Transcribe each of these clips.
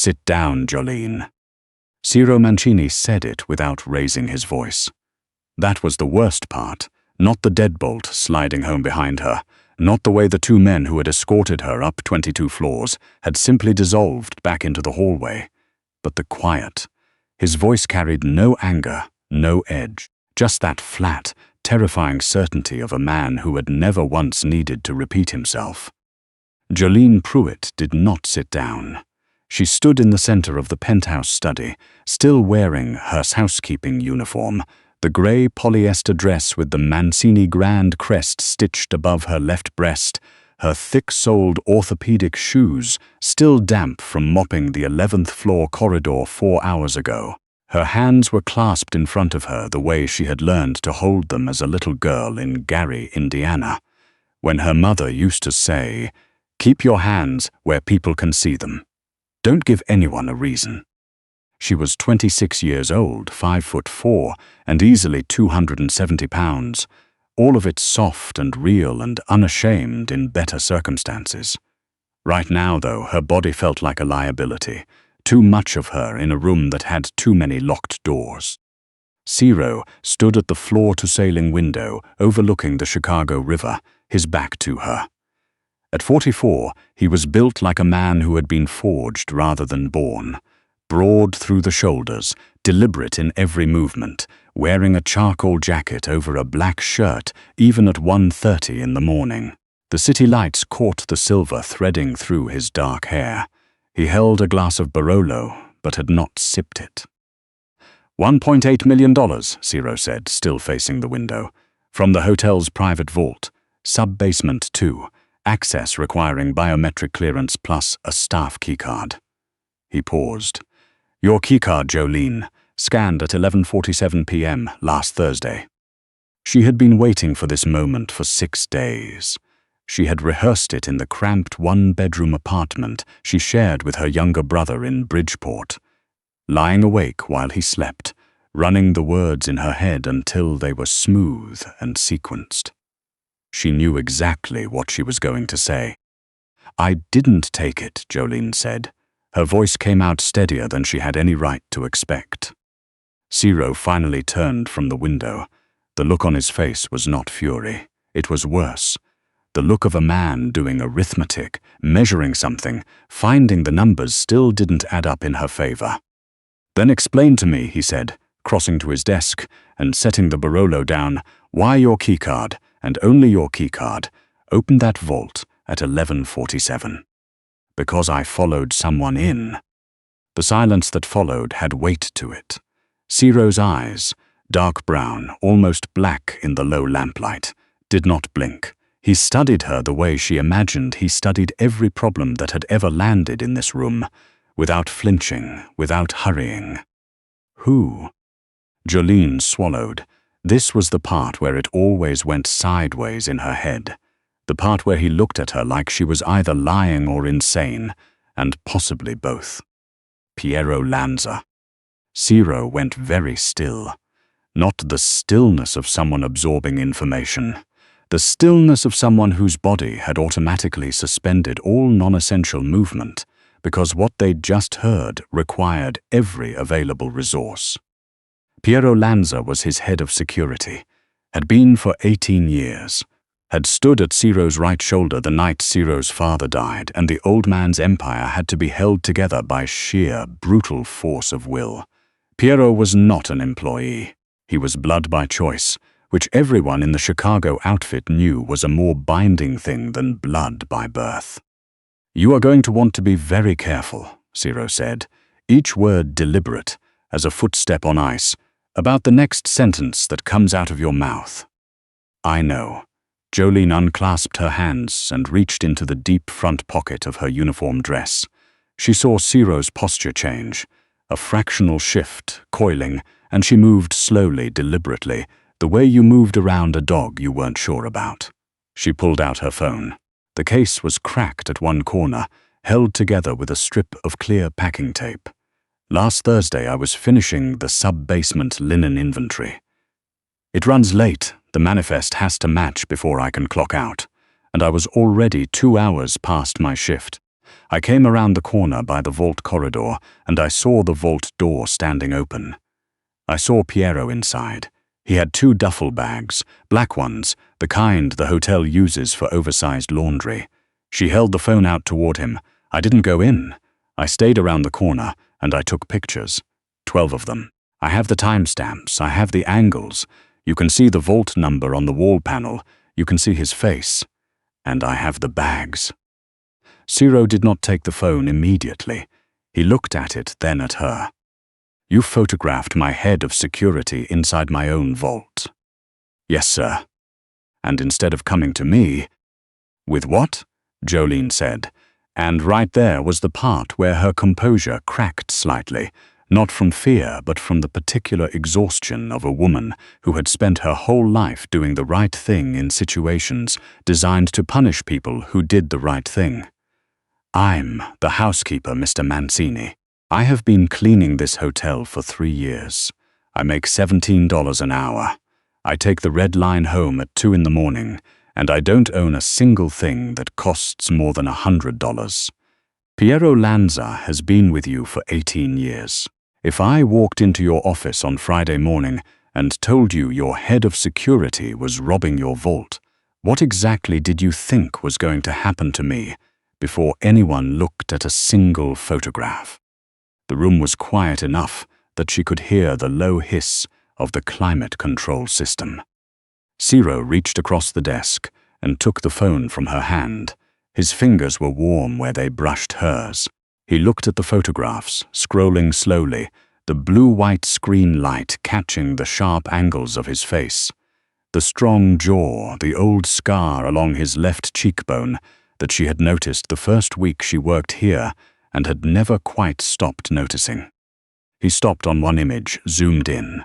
"Sit down, Jolene." Ciro Mancini said it without raising his voice. That was the worst part, not the deadbolt sliding home behind her, not the way the two men who had escorted her up 22 floors had simply dissolved back into the hallway, but the quiet. His voice carried no anger, no edge, just that flat, terrifying certainty of a man who had never once needed to repeat himself. Jolene Pruitt did not sit down. She stood in the center of the penthouse study, still wearing her housekeeping uniform, the gray polyester dress with the Mancini Grand crest stitched above her left breast, her thick-soled orthopedic shoes still damp from mopping the 11th floor corridor 4 hours ago. Her hands were clasped in front of her the way she had learned to hold them as a little girl in Gary, Indiana, when her mother used to say, "Keep your hands where people can see them. Don't give anyone a reason." She was 26 years old, 5'4", and easily 270 pounds, all of it soft and real and unashamed in better circumstances. Right now, though, her body felt like a liability, too much of her in a room that had too many locked doors. Ciro stood at the floor-to-ceiling window overlooking the Chicago River, his back to her. At 44, he was built like a man who had been forged rather than born, broad through the shoulders, deliberate in every movement, wearing a charcoal jacket over a black shirt even at 1:30 in the morning. The city lights caught the silver threading through his dark hair. He held a glass of Barolo, but had not sipped it. $1.8 million, Ciro said, still facing the window. From the hotel's private vault, sub-basement 2. Access requiring biometric clearance plus a staff keycard. He paused. "Your keycard, Jolene, scanned at 11:47 p.m. last Thursday." She had been waiting for this moment for 6 days. She had rehearsed it in the cramped one-bedroom apartment she shared with her younger brother in Bridgeport, lying awake while he slept, running the words in her head until they were smooth and sequenced. She knew exactly what she was going to say. "I didn't take it," Jolene said. Her voice came out steadier than she had any right to expect. Ciro finally turned from the window. The look on his face was not fury. It was worse. The look of a man doing arithmetic, measuring something, finding the numbers still didn't add up in her favor. "Then explain to me," he said, crossing to his desk and setting the Barolo down, "why your keycard, and only your keycard, opened that vault at 11:47. "Because I followed someone in." The silence that followed had weight to it. Ciro's eyes, dark brown, almost black in the low lamplight, did not blink. He studied her the way she imagined he studied every problem that had ever landed in this room, without flinching, without hurrying. Who? Jolene swallowed. This was the part where it always went sideways in her head, the part where he looked at her like she was either lying or insane, and possibly both. Piero Lanza. Ciro went very still. Not the stillness of someone absorbing information, the stillness of someone whose body had automatically suspended all non-essential movement because what they'd just heard required every available resource. Piero Lanza was his head of security, had been for 18 years, had stood at Ciro's right shoulder the night Ciro's father died, and the old man's empire had to be held together by sheer, brutal force of will. Piero was not an employee. He was blood by choice, which everyone in the Chicago outfit knew was a more binding thing than blood by birth. "You are going to want to be very careful," Ciro said, each word deliberate, as a footstep on ice, about the next sentence that comes out of your mouth. "I know." Jolene unclasped her hands and reached into the deep front pocket of her uniform dress. She saw Ciro's posture change, a fractional shift, coiling, and she moved slowly, deliberately, the way you moved around a dog you weren't sure about. She pulled out her phone. The case was cracked at one corner, held together with a strip of clear packing tape. "Last Thursday I was finishing the sub-basement linen inventory. It runs late, the manifest has to match before I can clock out, and I was already 2 hours past my shift. I came around the corner by the vault corridor, and I saw the vault door standing open. I saw Piero inside. He had 2 duffel bags, black ones, the kind the hotel uses for oversized laundry. She held the phone out toward him. I didn't go in. I stayed around the corner, and I took pictures. 12 of them. I have the timestamps. I have the angles. You can see the vault number on the wall panel. You can see his face. And I have the bags. Ciro did not take the phone immediately. He looked at it, then at her. You photographed my head of security inside my own vault. Yes, sir. And instead of coming to me— With what? Jolene said. And right there was the part where her composure cracked slightly, not from fear but from the particular exhaustion of a woman who had spent her whole life doing the right thing in situations designed to punish people who did the right thing. I'm the housekeeper, Mr. Mancini. I have been cleaning this hotel for 3 years. I make $17 an hour. I take the red line home at 2 in the morning, and I don't own a single thing that costs more than $100. Piero Lanza has been with you for 18 years. If I walked into your office on Friday morning and told you your head of security was robbing your vault, what exactly did you think was going to happen to me before anyone looked at a single photograph? The room was quiet enough that she could hear the low hiss of the climate control system. Ciro reached across the desk and took the phone from her hand. His fingers were warm where they brushed hers. He looked at the photographs, scrolling slowly, the blue-white screen light catching the sharp angles of his face. The strong jaw, the old scar along his left cheekbone that she had noticed the first week she worked here and had never quite stopped noticing. He stopped on one image, zoomed in.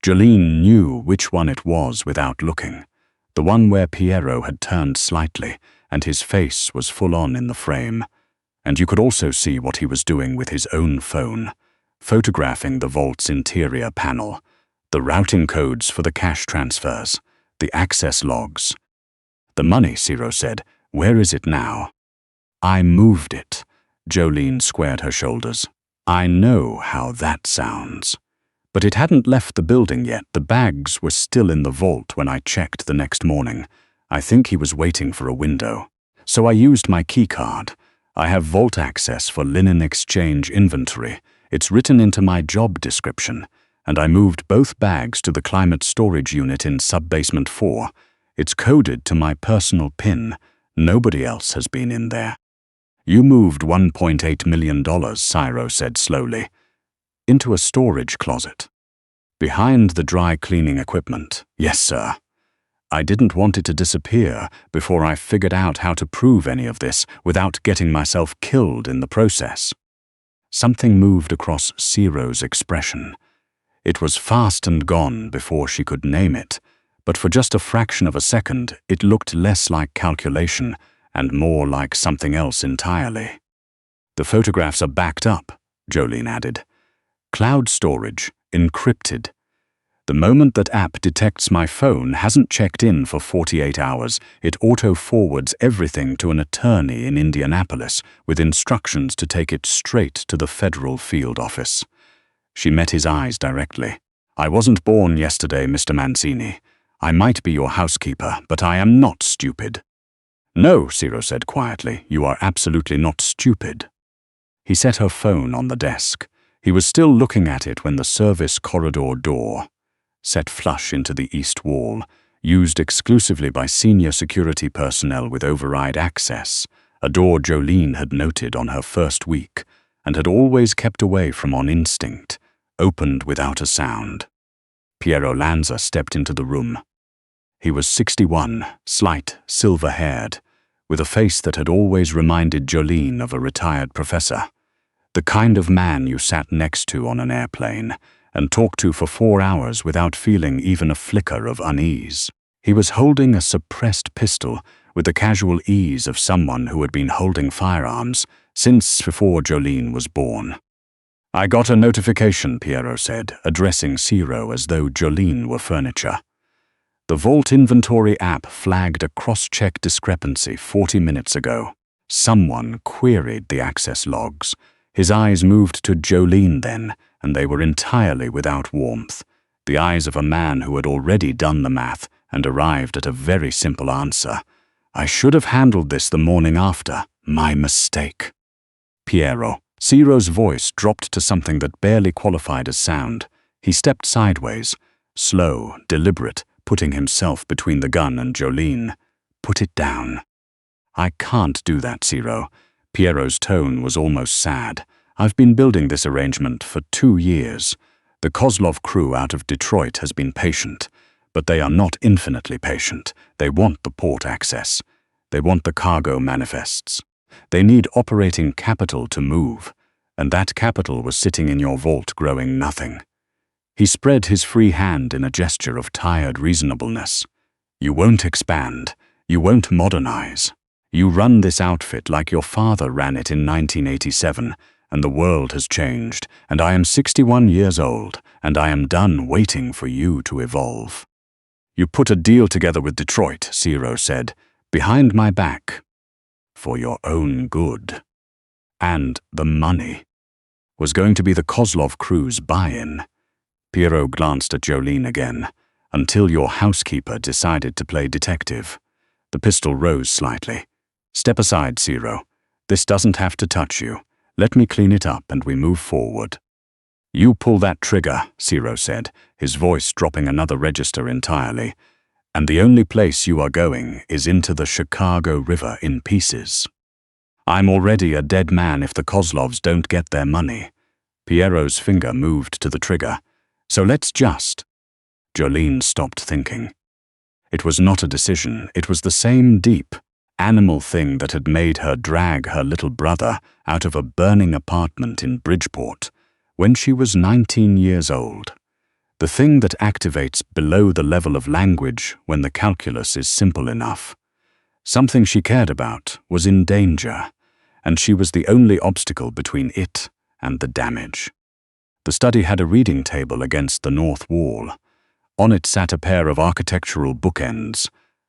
Jolene knew which one it was without looking, the one where Piero had turned slightly and his face was full on in the frame. And you could also see what he was doing with his own phone, photographing the vault's interior panel, the routing codes for the cash transfers, the access logs. The money, Ciro said. Where is it now? I moved it. Jolene squared her shoulders. I know how that sounds. But it hadn't left the building yet. The bags were still in the vault when I checked the next morning. I think he was waiting for a window. So I used my keycard. I have vault access for linen exchange inventory. It's written into my job description. And I moved both bags to the climate storage unit in sub-basement 4. It's coded to my personal PIN. Nobody else has been in there. You moved $1.8 million, Ciro said slowly, into a storage closet. Behind the dry cleaning equipment. Yes, sir. I didn't want it to disappear before I figured out how to prove any of this without getting myself killed in the process. Something moved across Ciro's expression. It was fast and gone before she could name it, but for just a fraction of a second it looked less like calculation and more like something else entirely. The photographs are backed up, Jolene added. Cloud storage, encrypted. The moment that app detects my phone hasn't checked in for 48 hours, it auto-forwards everything to an attorney in Indianapolis with instructions to take it straight to the federal field office. She met his eyes directly. I wasn't born yesterday, Mr. Mancini. I might be your housekeeper, but I am not stupid. No, Ciro said quietly, you are absolutely not stupid. He set her phone on the desk. He was still looking at it when the service corridor door, set flush into the east wall, used exclusively by senior security personnel with override access, a door Jolene had noted on her first week and had always kept away from on instinct, opened without a sound. Piero Lanza stepped into the room. He was 61, slight, silver-haired, with a face that had always reminded Jolene of a retired professor. The kind of man you sat next to on an airplane and talked to for 4 hours without feeling even a flicker of unease. He was holding a suppressed pistol with the casual ease of someone who had been holding firearms since before Jolene was born. I got a notification, Piero said, addressing Ciro as though Jolene were furniture. The Vault Inventory app flagged a cross-check discrepancy 40 minutes ago. Someone queried the access logs. His eyes moved to Jolene then, and they were entirely without warmth. The eyes of a man who had already done the math and arrived at a very simple answer. I should have handled this the morning after. My mistake. Piero. Ciro's voice dropped to something that barely qualified as sound. He stepped sideways, slow, deliberate, putting himself between the gun and Jolene. Put it down. I can't do that, Ciro. Piero's tone was almost sad. I've been building this arrangement for 2 years. The Kozlov crew out of Detroit has been patient, but they are not infinitely patient. They want the port access. They want the cargo manifests. They need operating capital to move, and that capital was sitting in your vault growing nothing. He spread his free hand in a gesture of tired reasonableness. You won't expand. You won't modernize. You run this outfit like your father ran it in 1987, and the world has changed, and I am 61 years old, and I am done waiting for you to evolve. You put a deal together with Detroit, Ciro said, behind my back. For your own good. And the money was going to be the Kozlov crew's buy-in. Piero glanced at Jolene again, until your housekeeper decided to play detective. The pistol rose slightly. Step aside, Ciro. This doesn't have to touch you. Let me clean it up and we move forward. You pull that trigger, Ciro said, his voice dropping another register entirely. And the only place you are going is into the Chicago River in pieces. I'm already a dead man if the Kozlovs don't get their money. Piero's finger moved to the trigger. So let's just... Jolene stopped thinking. It was not a decision. It was the same deep, animal thing that had made her drag her little brother out of a burning apartment in Bridgeport when she was 19 years old. The thing that activates below the level of language when the calculus is simple enough. Something she cared about was in danger, and she was the only obstacle between it and the damage. The study had a reading table against the north wall. On it sat a pair of architectural bookends,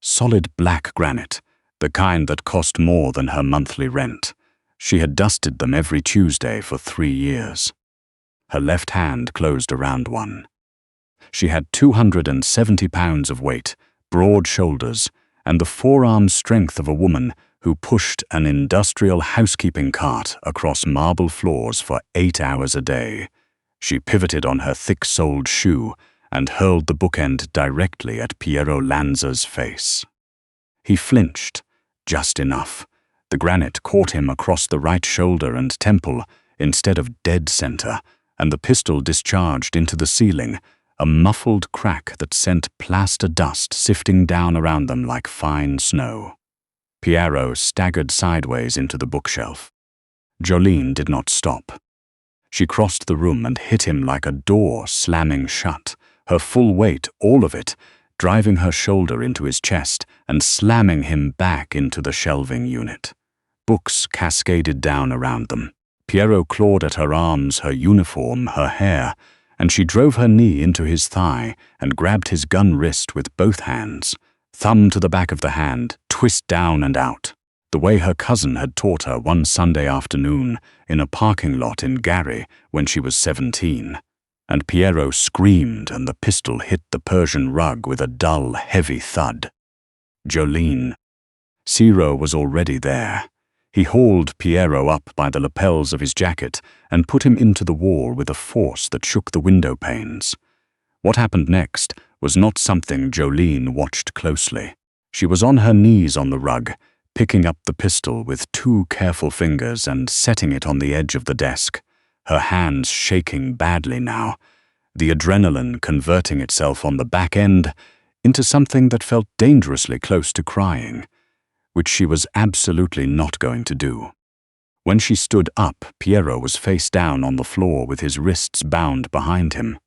solid black granite, the kind that cost more than her monthly rent. She had dusted them every Tuesday for 3 years. Her left hand closed around one. She had 270 pounds of weight, broad shoulders, and the forearm strength of a woman who pushed an industrial housekeeping cart across marble floors for 8 hours a day. She pivoted on her thick-soled shoe and hurled the bookend directly at Piero Lanza's face. He flinched, just enough. The granite caught him across the right shoulder and temple instead of dead center, and the pistol discharged into the ceiling, a muffled crack that sent plaster dust sifting down around them like fine snow. Piero staggered sideways into the bookshelf. Jolene did not stop. She crossed the room and hit him like a door slamming shut, her full weight, all of it, driving her shoulder into his chest and slamming him back into the shelving unit. Books cascaded down around them. Piero clawed at her arms, her uniform, her hair, and she drove her knee into his thigh and grabbed his gun wrist with both hands, thumb to the back of the hand, twist down and out, the way her cousin had taught her one Sunday afternoon in a parking lot in Gary when she was 17. And Piero screamed and the pistol hit the Persian rug with a dull, heavy thud. Jolene. Ciro was already there. He hauled Piero up by the lapels of his jacket and put him into the wall with a force that shook the window panes. What happened next was not something Jolene watched closely. She was on her knees on the rug, picking up the pistol with 2 careful fingers and setting it on the edge of the desk, her hands shaking badly now, the adrenaline converting itself on the back end into something that felt dangerously close to crying, which she was absolutely not going to do. When she stood up, Piero was face down on the floor with his wrists bound behind him.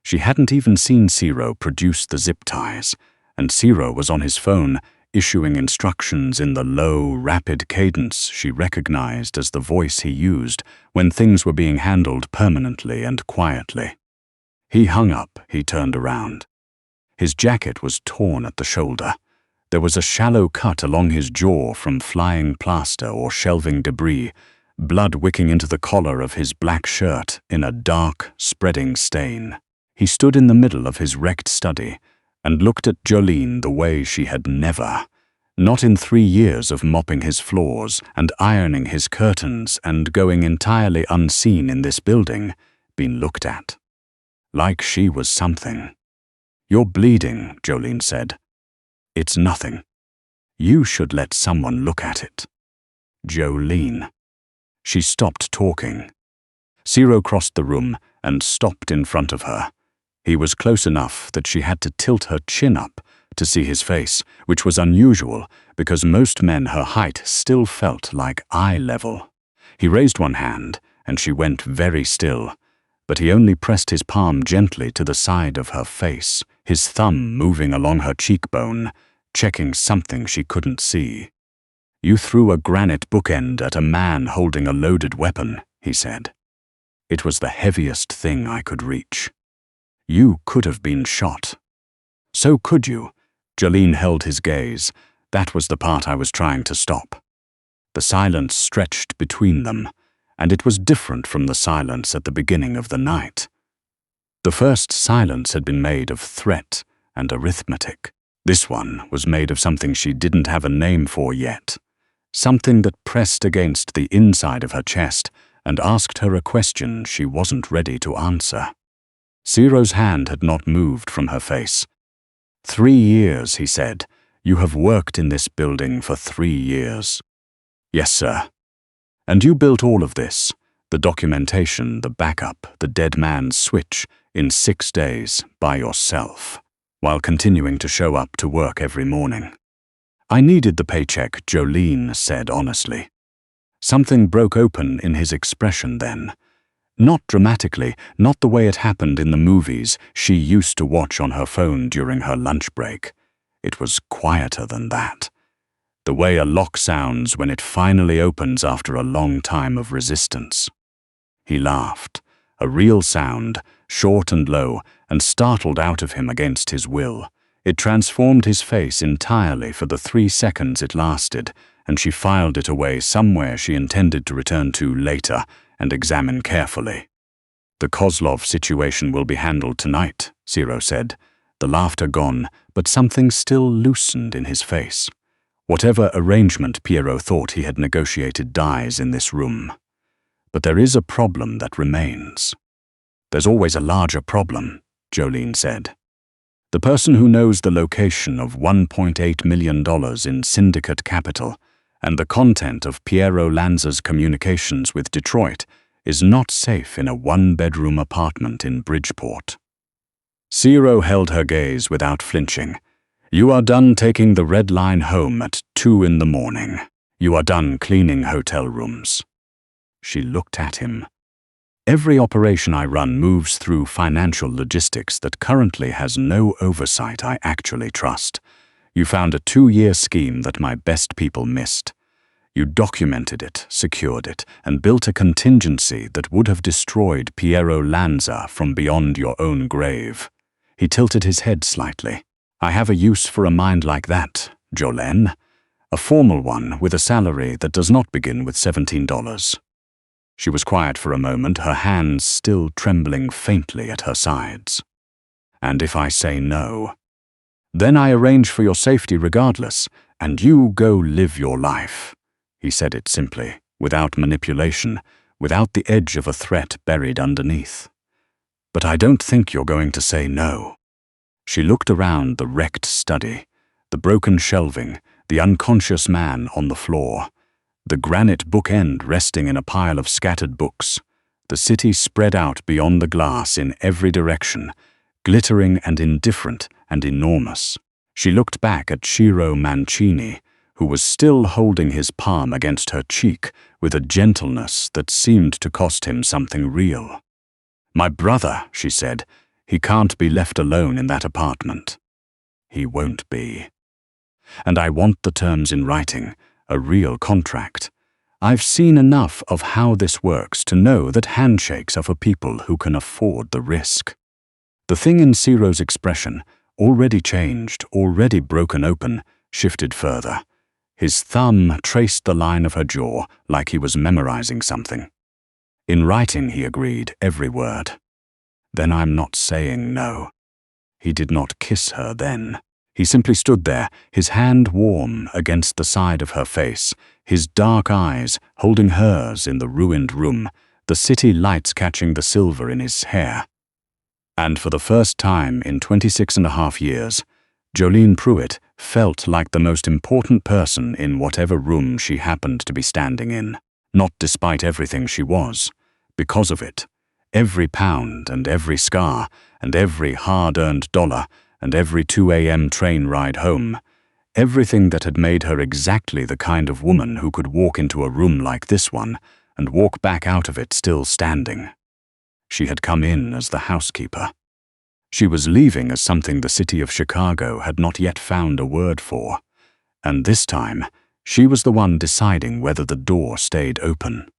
She hadn't even seen Ciro produce the zip ties, and Ciro was on his phone, issuing instructions in the low, rapid cadence she recognized as the voice he used when things were being handled permanently and quietly. He hung up, he turned around. His jacket was torn at the shoulder. There was a shallow cut along his jaw from flying plaster or shelving debris, blood wicking into the collar of his black shirt in a dark, spreading stain. He stood in the middle of his wrecked study and looked at Jolene the way she had never, not in 3 years of mopping his floors and ironing his curtains and going entirely unseen in this building, been looked at. Like she was something. "You're bleeding," Jolene said. "It's nothing. You should let someone look at it." Jolene. She stopped talking. Ciro crossed the room and stopped in front of her. He was close enough that she had to tilt her chin up to see his face, which was unusual because most men her height still felt like eye level. He raised one hand and she went very still, but he only pressed his palm gently to the side of her face, his thumb moving along her cheekbone, checking something she couldn't see. "You threw a granite bookend at a man holding a loaded weapon," he said. "It was the heaviest thing I could reach. You could have been shot." "So could you." Jolene held his gaze. That was the part I was trying to stop. The silence stretched between them, and it was different from the silence at the beginning of the night. The first silence had been made of threat and arithmetic. This one was made of something she didn't have a name for yet, something that pressed against the inside of her chest and asked her a question she wasn't ready to answer. Ciro's hand had not moved from her face. 3 years, he said. "You have worked in this building for 3 years." "Yes, sir." "And you built all of this, the documentation, the backup, the dead man's switch, in 6 days by yourself, while continuing to show up to work every morning." "I needed the paycheck," Jolene said honestly. Something broke open in his expression then. Not dramatically, not the way it happened in the movies she used to watch on her phone during her lunch break. It was quieter than that. The way a lock sounds when it finally opens after a long time of resistance. He laughed, a real sound, short and low, and startled out of him against his will. It transformed his face entirely for the 3 seconds it lasted, and she filed it away somewhere she intended to return to later and examine carefully. "The Kozlov situation will be handled tonight," Ciro said, the laughter gone, but something still loosened in his face. Whatever arrangement Piero thought he had negotiated dies in this room. But there is a problem that remains. "There's always a larger problem," Jolene said. "The person who knows the location of $1.8 million in syndicate capital and the content of Piero Lanza's communications with Detroit is not safe in a 1-bedroom apartment in Bridgeport." Ciro held her gaze without flinching. "You are done taking the red line home at 2 in the morning. You are done cleaning hotel rooms." She looked at him. "Every operation I run moves through financial logistics that currently has no oversight I actually trust. You found a 2-year scheme that my best people missed. You documented it, secured it, and built a contingency that would have destroyed Piero Lanza from beyond your own grave." He tilted his head slightly. "I have a use for a mind like that, Jolene. A formal one with a salary that does not begin with $17. She was quiet for a moment, her hands still trembling faintly at her sides. "And if I say no? Then I arrange for your safety regardless, and you go live your life." He said it simply, without manipulation, without the edge of a threat buried underneath. "But I don't think you're going to say no." She looked around the wrecked study, the broken shelving, the unconscious man on the floor, the granite bookend resting in a pile of scattered books, the city spread out beyond the glass in every direction, glittering and indifferent and enormous. She looked back at Ciro Mancini, who was still holding his palm against her cheek with a gentleness that seemed to cost him something real. "My brother," she said, "he can't be left alone in that apartment." "He won't be. And I want the terms in writing, a real contract. I've seen enough of how this works to know that handshakes are for people who can afford the risk." The thing in Ciro's expression, already changed, already broken open, shifted further. His thumb traced the line of her jaw like he was memorizing something. In writing, he agreed, every word. Then I'm not saying no. He did not kiss her then. He simply stood there, his hand warm against the side of her face, his dark eyes holding hers in the ruined room, the city lights catching the silver in his hair. And for the first time in 26.5 years, Jolene Pruitt felt like the most important person in whatever room she happened to be standing in. Not despite everything she was, because of it. Every pound and every scar and every hard-earned dollar and every 2 a.m. train ride home, everything that had made her exactly the kind of woman who could walk into a room like this one and walk back out of it still standing. She had come in as the housekeeper. She was leaving as something the city of Chicago had not yet found a word for, and this time she was the one deciding whether the door stayed open.